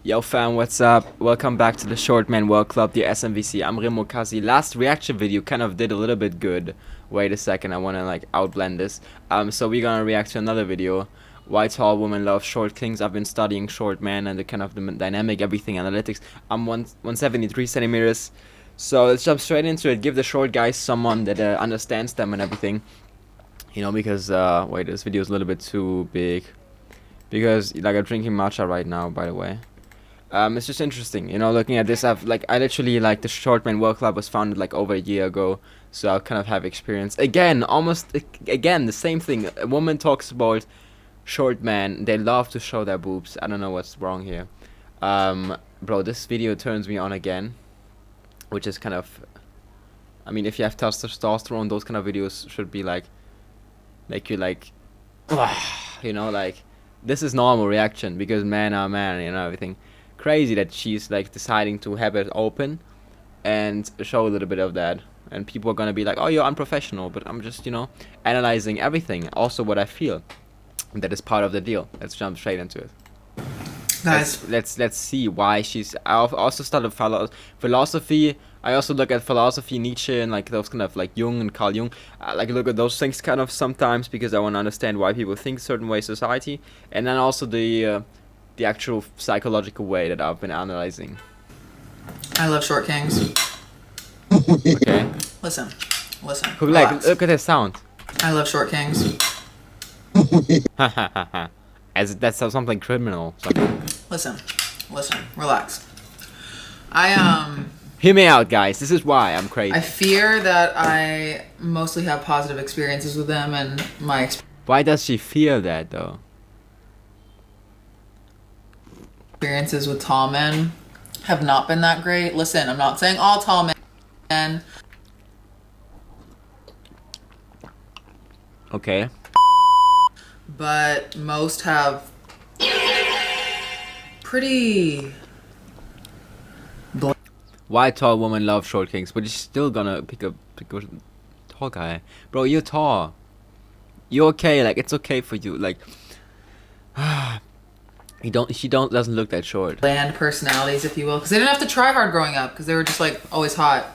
Yo fam, what's up? Welcome back to the Short Man World Club, the SMVC. I'm Remo Kazi. Last reaction video kind of did a little bit good. Wait a second, I wanna like outblend this. So we're gonna react to another video. Why tall women love short kings. I've been studying short man and the kind of the dynamic, everything, analytics. I'm 173 centimeters. So let's jump straight into it. Give the short guys someone that understands them and everything. You know, because wait, this video is a little bit too big. Because like I'm drinking matcha right now, by the way. It's just interesting, you know, looking at this. I literally, like, the Short Man World Club was founded like over a year ago, so I kind of have experience. Again, again, the same thing. A woman talks about short men. They love to show their boobs. I don't know what's wrong here. Bro, this video turns me on again, which is kind of, I mean, if you have testosterone, those kind of videos should be like, make you like, you know, like, this is normal reaction because men are men, you know, everything. Crazy that she's like deciding to have it open and show a little bit of that, and people are gonna be like, oh, you're unprofessional, but I'm just, you know, analyzing everything, also what I feel. That is part of the deal. Let's jump straight into it, guys. Let's see why she's. I also studied philosophy. I also look at philosophy, Nietzsche, and like those kind of like Jung and Carl Jung. I like look at those things kind of sometimes because I want to understand why people think certain way society, and then also the actual psychological way that I've been analyzing. I love short kings. Okay. Listen. Look at the sound. I love short kings. As that's something criminal. Something. Listen. Relax. Hear me out, guys. This is why I'm crazy. I fear that I mostly have positive experiences with them, and my Why does she fear that though? experiences with tall men have not been that great. Listen, I'm not saying all tall men. Okay. But most have pretty. Why tall women love short kings, but you're still gonna pick a tall guy, bro. You're tall. You're okay. Like, it's okay for you. Like, she doesn't look that short. Bland personalities, if you will, because they didn't have to try hard growing up because they were just like always hot.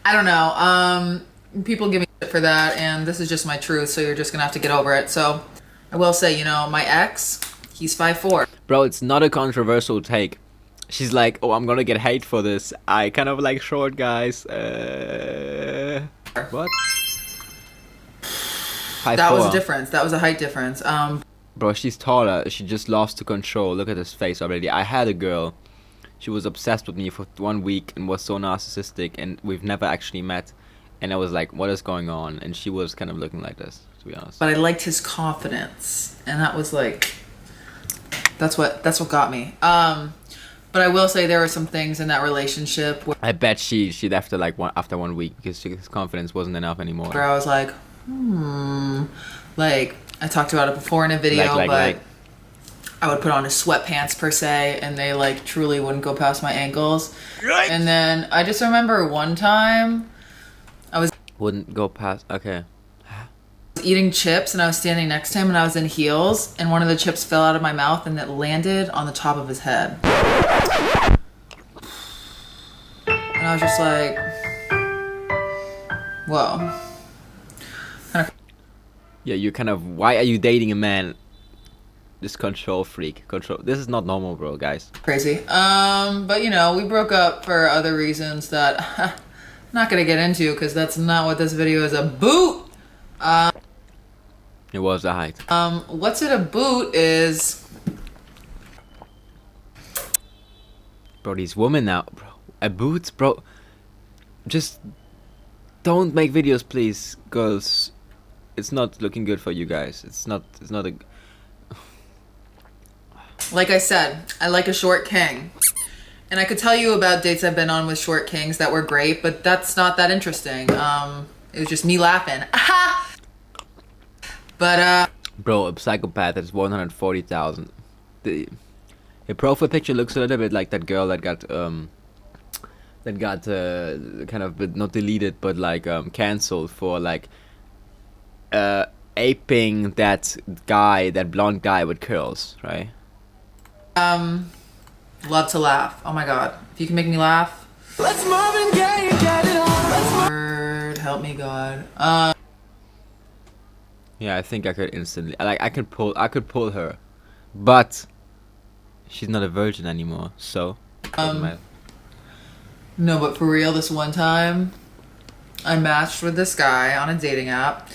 I don't know. People give me shit for that, and this is just my truth, so you're just gonna have to get over it. So I will say, you know, my ex, he's 5'4". Bro, it's not a controversial take. She's like, oh, I'm gonna get hate for this. I kind of like short guys. What? 5'4". That was a difference. That was a height difference. Bro, she's taller. She just lost to control. Look at his face already. I had a girl. She was obsessed with me for 1 week and was so narcissistic, and we've never actually met. And I was like, what is going on? And she was kind of looking like this, to be honest. But I liked his confidence, and that was like, that's what got me. But I will say there were some things in that relationship where I bet she left her like after 1 week because his confidence wasn't enough anymore. where I was like, like I talked about it before in a video, but I would put on his sweatpants per se, and they like truly wouldn't go past my ankles. Right. And then I just remember one time wouldn't go past. Okay. Eating chips, and I was standing next to him, and I was in heels, and one of the chips fell out of my mouth and it landed on the top of his head. And I was just like, whoa. Yeah, you kind of. Why are you dating a man? This control freak. This is not normal, bro, guys. Crazy. But you know, we broke up for other reasons that I'm not gonna get into because that's not what this video is about. It was a height. What's it about is, bro, these women now, bro. A boots, bro. Just don't make videos, please, girls. It's not looking good for you guys. It's not a. like I said, I like a short king. And I could tell you about dates I've been on with short kings that were great, but that's not that interesting. It was just me laughing. But bro, a psychopath that's 140,000. The profile picture looks a little bit like that girl that got kind of not deleted but like cancelled for like aping that guy, that blonde guy with curls, right? Love to laugh. Oh my god. If you can make me laugh. Let's Marvin Gaye and get it on. Lord, help me God. Yeah, I think I could instantly. Like I could pull her, but she's not a virgin anymore. So. Doesn't matter. No, but for real, this one time, I matched with this guy on a dating app.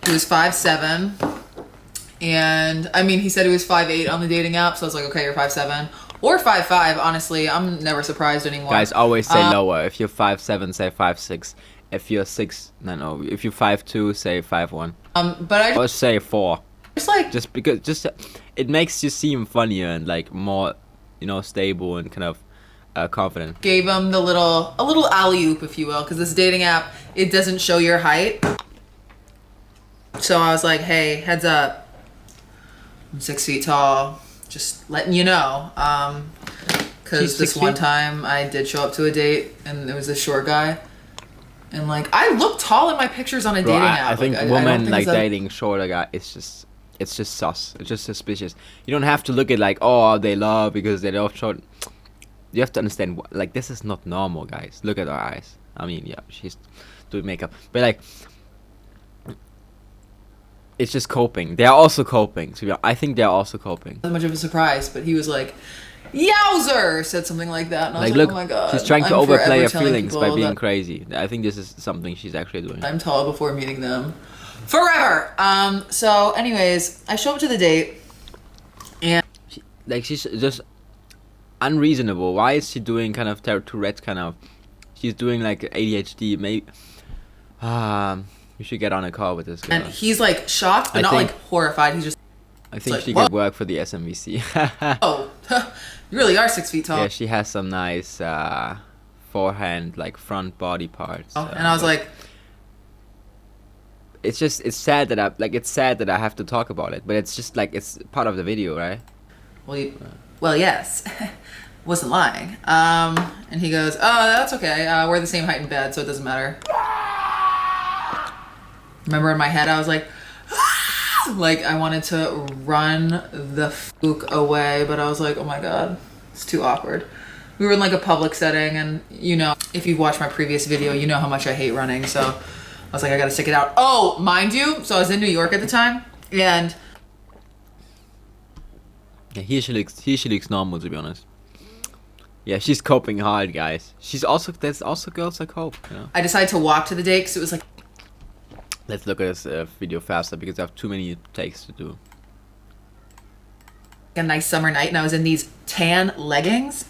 He was 5'7", and I mean, he said he was 5'8" on the dating app, so I was like, okay, you're 5'7", or 5'5". Honestly, I'm never surprised anymore. Guys, always say lower. If you're 5'7", say 5'6". If you're 6, no. If you're 5'2", say 5'1". But I Or say 4. just Because it makes you seem funnier and like more, stable and kind of confident. gave him a little alley-oop, if you will, because this dating app, it doesn't show your height. So I was like, hey, heads up, I'm 6 feet tall, just letting you know. Because She's this 6 one feet? time I did show up to a date and there was this short guy, and like I look tall in my pictures on a Bro, dating app. I think like, women don't think like it's a- dating shorter guy. It's just sus. It's just suspicious. You don't have to look at like, oh, they love because they love short. You have to understand, like, this is not normal, guys. Look at her eyes. I mean, yeah, she's doing makeup, but like, it's just coping. They are also coping. So I think they are also coping. Not much of a surprise, but he was like, "Yowzer!" said something like that, and I was Like, like, look, "Oh my god!" she's trying to I'm overplay forever her telling feelings by people being that crazy. I think this is something she's actually doing. I'm tall before meeting them. Forever. So, anyways, I show up to the date, and She's just unreasonable. Why is she doing kind of Tourette's kind of? She's doing like ADHD. Maybe. We should get on a call with this girl. he's like shocked, but I not think- like horrified. He's just, I think like, she what? could work for the SMVC. oh, you really are 6 feet tall. Yeah, she has some nice forehand, like front body parts. And I was like, it's sad that I have to talk about it, but it's just like it's part of the video, right? well, yes. Wasn't lying. And he goes, "Oh, that's okay. We're the same height in bed, so it doesn't matter." Remember, in my head, I was like, like I wanted to run the fuck away, but I was like, oh my god, it's too awkward. We were in like a public setting, and if you've watched my previous video, you know how much I hate running. So I was like, I gotta stick it out. Oh, mind you, so I was in New York at the time, and Yeah, she looks normal, to be honest. Yeah, she's coping hard, guys. There's also girls that cope, I decided to walk to the date because it was like Let's look at this video faster because I have too many takes to do. a nice summer night, and I was in these tan leggings.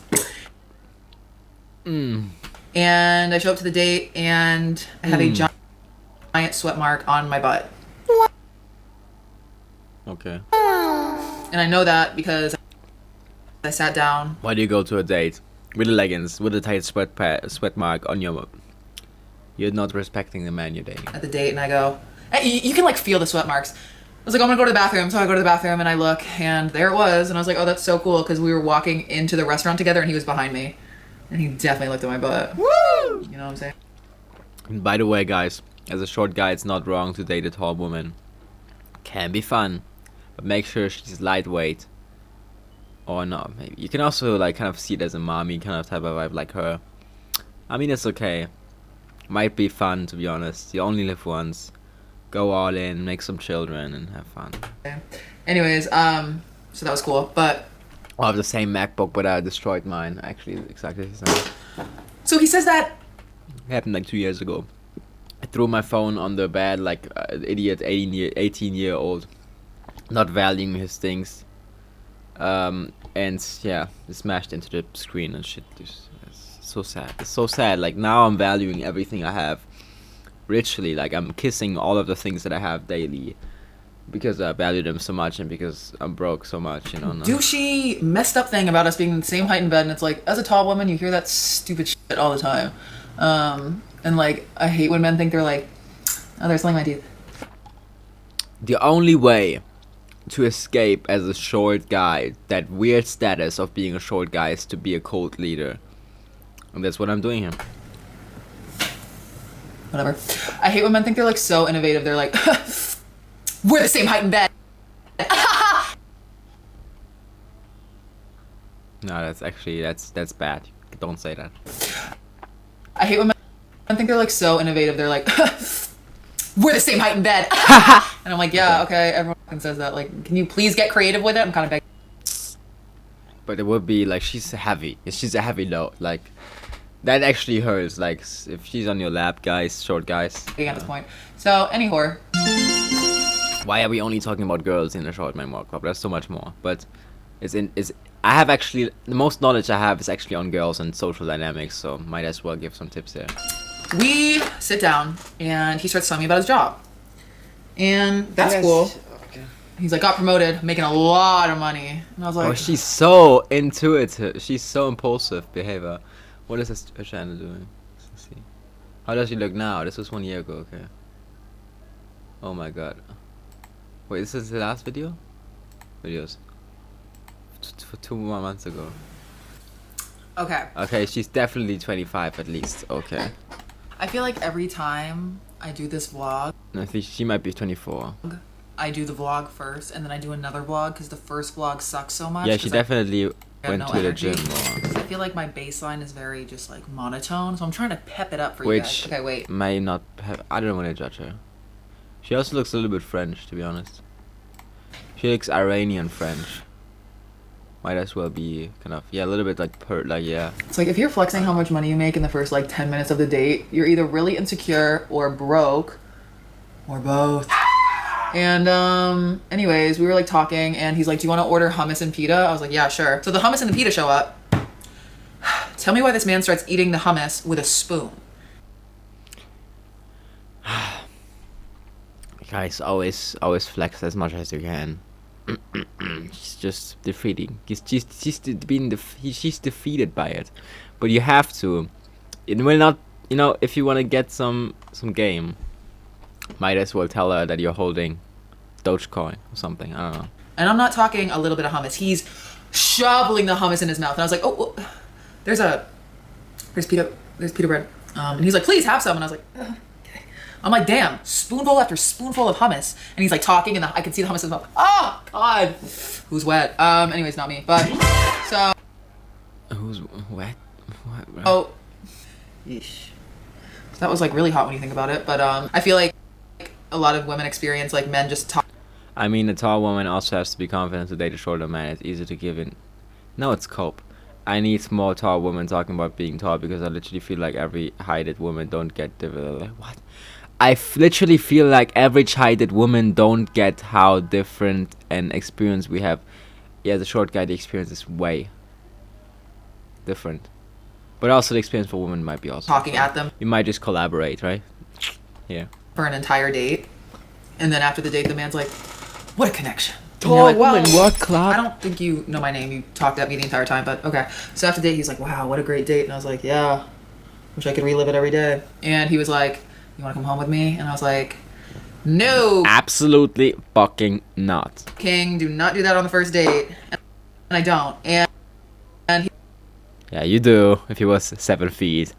And I show up to the date, and I have a giant sweat mark on my butt. Okay. And I know that because I sat down. Why do you go to a date with the leggings, with a tight sweat mark on your butt? You're not respecting the man you're dating. At the date, and I go, hey, you can like feel the sweat marks. I was like, I'm gonna go to the bathroom. So I go to the bathroom and I look, and there it was. And I was like, oh, that's so cool, because we were walking into the restaurant together, and he was behind me, and he definitely looked at my butt. Woo! You know what I'm saying? And by the way, guys, as a short guy, it's not wrong to date a tall woman. Can be fun, but make sure she's lightweight. Or not, maybe. You can also like kind of see it as a mommy kind of type of vibe like her. I mean, it's okay. Might be fun, to be honest. You only live once. Go all in, make some children, and have fun. Okay. Anyways, so that was cool. But I have the same MacBook, but I destroyed mine. Actually, exactly the same. so he says that. It happened like 2 years ago. I threw my phone on the bed like an idiot 18-year-old, not valuing his things. And yeah, it smashed into the screen and shit. It's so sad. It's so sad. Like now I'm valuing everything I have richly. Like I'm kissing all of the things that I have daily because I value them so much and because I'm broke so much, you know. Douchey, messed up thing about us being the same height in bed, and it's like, as a tall woman, you hear that stupid shit all the time. And like, I hate when men think they're like, oh, they're slinging my teeth. The only way to escape as a short guy, that weird status of being a short guy, is to be a cult leader. And that's what I'm doing here. Whatever. I hate when men think they're like so innovative. They're like, we're the same height in bed. No, that's actually that's bad. Don't say that. I hate when men think they're like so innovative. They're like, we're the same height in bed. And I'm like, yeah, okay, everyone fucking says that. Like, can you please get creative with it? I'm kind of begging. But it would be like she's heavy. She's a heavy load. Like that actually hurts. Like if she's on your lap, guys, short guys. At this point. So, anyhow. Why are we only talking about girls in the Short Man Walk Club? There's so much more. But I have actually the most knowledge I have is actually on girls and social dynamics. So might as well give some tips there. We sit down and he starts telling me about his job, and that's cool. Okay. He's like, got promoted, making a lot of money, and I was like, Oh, she's so intuitive. She's so impulsive behavior. What is this channel doing? Let's see. How does she look now? This was 1 year ago. Okay. Oh my god. Wait, this is the last video? Videos. For 2 more months ago. okay. Okay, she's definitely 25 at least. Okay. I feel like every time I do this vlog, No, I think she might be 24. I do the vlog first, and then I do another vlog because the first vlog sucks so much. Yeah, she definitely went no to energy. the gym more. I feel like my baseline is very just like monotone, so I'm trying to pep it up for you Which guys. Okay, wait. may not have. I don't want to judge her. She also looks a little bit French, to be honest. She looks Iranian French. Might as well be kind of, yeah, a little bit like yeah. It's like if you're flexing how much money you make in the first like 10 minutes of the date, you're either really insecure or broke, or both. And anyways, we were like talking, and he's like, "Do you want to order hummus and pita?" I was like, "Yeah, sure." So the hummus and the pita show up. Tell me why this man starts eating the hummus with a spoon. Guys, always flex as much as you can. She's just defeating. She's defeated by it, but you have to. It will not. You know, if you want to get some game, might as well tell her that you're holding Dogecoin or something. I don't know. And I'm not talking a little bit of hummus. He's shoveling the hummus in his mouth, and I was like, "Oh, well, there's pita bread." And he's like, "Please have some," and I was like, okay. I'm like, damn, spoonful after spoonful of hummus. And he's like talking, and I can see the hummus in his mouth. Oh, God. Who's wet? Anyways, not me. But, so. Who's wet? What? Oh. Yeesh. That was like really hot when you think about it. But, I feel like a lot of women experience like men just talk. I mean, a tall woman also has to be confident to date a shorter man. It's easy to give in. No, it's cope. I need more tall women talking about being tall because I literally feel like every heighted woman don't get the what? I literally feel like every heighted woman don't get how different an experience we have. Yeah, the short guy, the experience is way different. But also the experience for women might be also talking different. at them. You might just collaborate, right? Yeah. For an entire date. And then after the date, the man's like, what a connection. Tall like, woman, well, what club? I don't think you know my name. You talked at me the entire time, but okay. So after the date, he's like, wow, what a great date. And I was like, yeah, wish I could relive it every day. And he was like, you want to come home with me? And I was like, no. Absolutely fucking not. King, do not do that on the first date. And I don't. And he, yeah, you do. If he was 7 feet,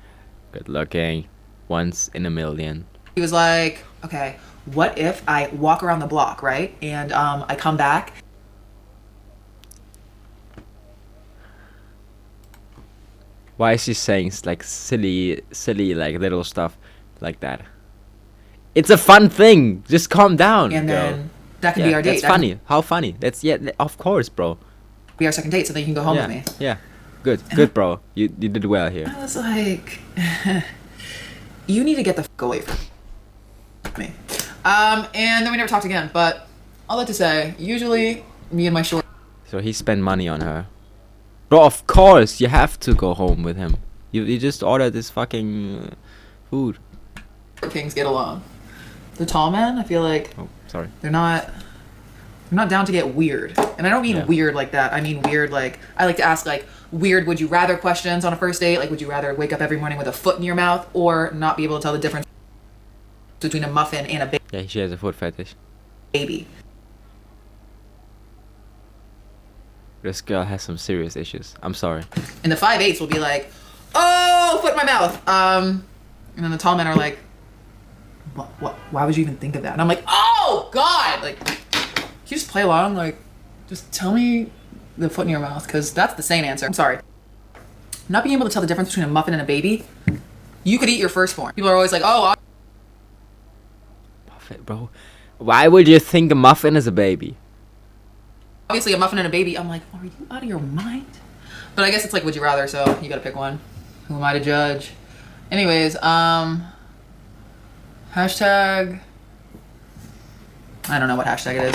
good looking, once in a million. he was like, okay, what if I walk around the block, right? And I come back. Why is she saying like silly like little stuff like that? It's a fun thing. Just calm down, And girl. then that can be our date. That's That can funny. How funny? That's of course, bro. be our second date, so then you can go home yeah, with me. yeah. Good, bro. You did well here. I was like, you need to get the fuck away from me. And then we never talked again. But all that to say, usually me and my short So he spent money on her. Bro, of course you have to go home with him. You just ordered this fucking food. kings get along. The tall men, I feel like Oh, sorry. they're not down to get weird. And I don't mean Yeah. weird like that. I mean weird like I like to ask like weird would you rather questions on a first date. Like would you rather wake up every morning with a foot in your mouth or not be able to tell the difference between a muffin and a Yeah, she has a foot fetish. baby? This girl has some serious issues. I'm sorry. And the 5'8" will be like, oh, foot in my mouth. And then the tall men are like, what? Why would you even think of that? And I'm like, oh God, like, can you just play along? Like, just tell me the foot in your mouth because that's the sane answer. I'm sorry. Not being able to tell the difference between a muffin and a baby. You could eat your firstborn. People are always like, oh, Muffin, bro. Why would you think a muffin is a baby? obviously a muffin and a baby. I'm like, are you out of your mind? But I guess it's like, would you rather? So you gotta pick one. Who am I to judge? Anyways, hashtag. I don't know what hashtag it is.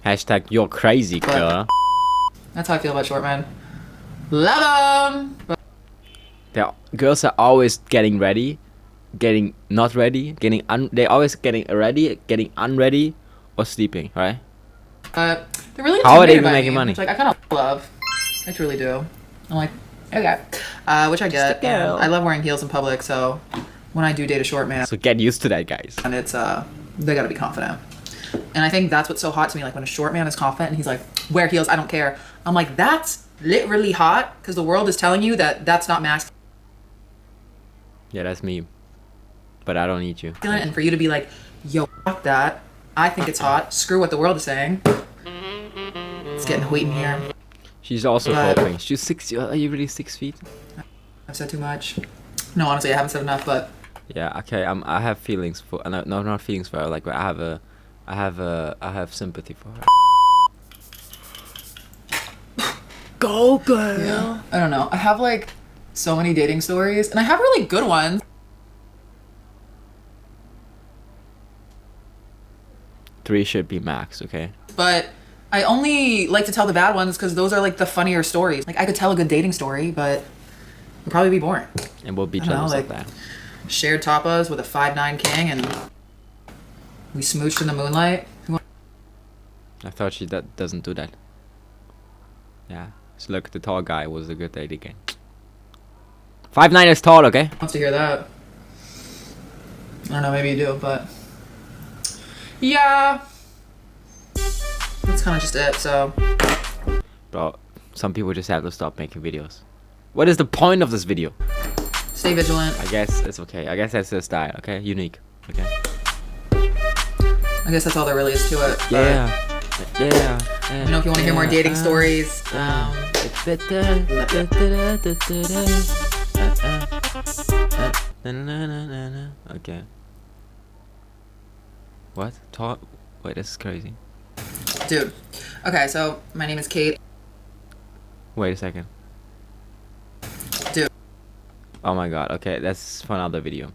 Hashtag you're crazy, girl. That's how I feel about short men. Love them. Girls are always getting ready, getting not ready, they're always getting ready, getting unready, or sleeping, right? They're really How are they intimidated even by making me, money? which, like, I kind of love. I truly do. I'm like, okay, which I get. Just a girl. I love wearing heels in public, so when I do date a short man, So get used to that, guys. and it's they gotta be confident. And I think that's what's so hot to me. Like when a short man is confident and he's like, wear heels, I don't care. I'm like, that's literally hot because the world is telling you that that's not masculine. Yeah, that's me. But I don't need you. And for you to be like, yo, fuck that. I think it's hot. Screw what the world is saying. It's getting hot in here. She's also But- hoping. She's 6. Are you really 6 feet? I've said too much. No, honestly, I haven't said enough, but Yeah. Okay. I have feelings for. No, not feelings for her. Like I have sympathy for her. Go, girl. I don't know. I have like so many dating stories and I have really good ones. 3 should be max. Okay. But I only like to tell the bad ones because those are like the funnier stories. Like I could tell a good dating story, but it'd probably be boring. And we'll beat I each don't know, other up like- there. Shared tapas with a 5'9" king and we smooched in the moonlight. I thought she doesn't do that. Yeah. So look, the tall guy was a good date again. 5'9" is tall, okay? Wants to hear that. I don't know, maybe you do, but yeah. That's kind of just it, so Bro, some people just have to stop making videos. What is the point of this video? stay vigilant. I guess it's okay. I guess that's their style, okay? Unique, okay? I guess that's all there really is to it. but, Yeah. Yeah. You know, if you want to hear more dating stories, Okay. What? Talk? Wait, this is crazy. dude. Okay, so my name is Kate. Wait a second. Dude. Oh my god. Okay, that's for another video.